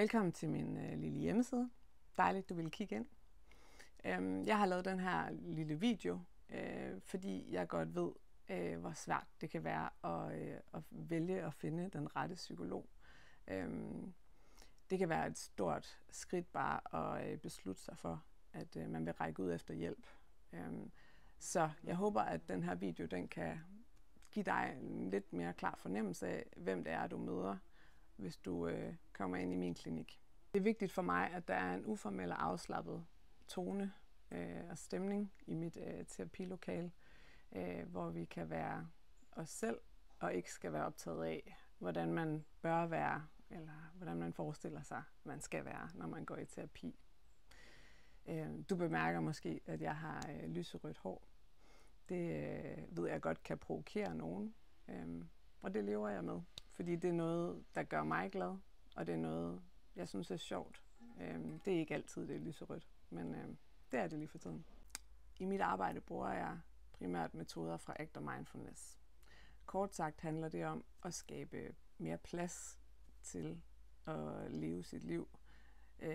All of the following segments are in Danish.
Velkommen til min lille hjemmeside. Dejligt, du vil kigge ind. Jeg har lavet den her lille video, fordi jeg godt ved, hvor svært det kan være at vælge at finde den rette psykolog. Det kan være et stort skridt bare at beslutte sig for, at man vil række ud efter hjælp. Så jeg håber, at den her video den kan give dig en lidt mere klar fornemmelse af, hvem det er, du møder, hvis du kommer ind i min klinik. Det er vigtigt for mig, at der er en uformel og afslappet tone og stemning i mit terapilokale, hvor vi kan være os selv og ikke skal være optaget af, hvordan man bør være, eller hvordan man forestiller sig, man skal være, når man går i terapi. Du bemærker måske, at jeg har lyserødt hår. Det ved jeg godt kan provokere nogen, og det lever jeg med, fordi det er noget, der gør mig glad, og det er noget, jeg synes er sjovt. Det er ikke altid, det er lyserødt, men det er det lige for tiden. I mit arbejde bruger jeg primært metoder fra ACT og mindfulness. Kort sagt handler det om at skabe mere plads til at leve sit liv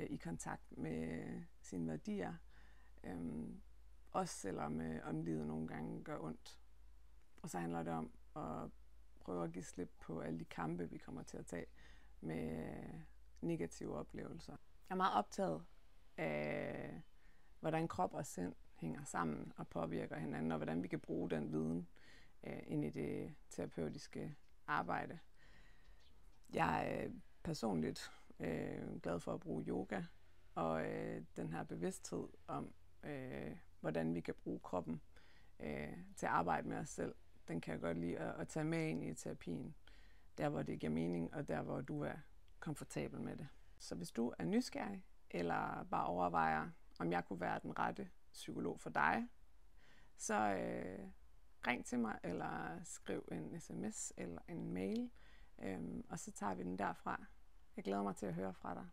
i kontakt med sine værdier, også selvom livet nogle gange gør ondt. Og så handler det om at prøve at give slip på alle de kampe, vi kommer til at tage med negative oplevelser. Jeg er meget optaget af, hvordan krop og sind hænger sammen og påvirker hinanden, og hvordan vi kan bruge den viden ind i det terapeutiske arbejde. Jeg er personligt glad for at bruge yoga, og den her bevidsthed om, hvordan vi kan bruge kroppen til at arbejde med os selv, den kan jeg godt lide at tage med ind i terapien, der hvor det giver mening, og der hvor du er komfortabel med det. Så hvis du er nysgerrig, eller bare overvejer, om jeg kunne være den rette psykolog for dig, så ring til mig, eller skriv en sms eller en mail, og så tager vi den derfra. Jeg glæder mig til at høre fra dig.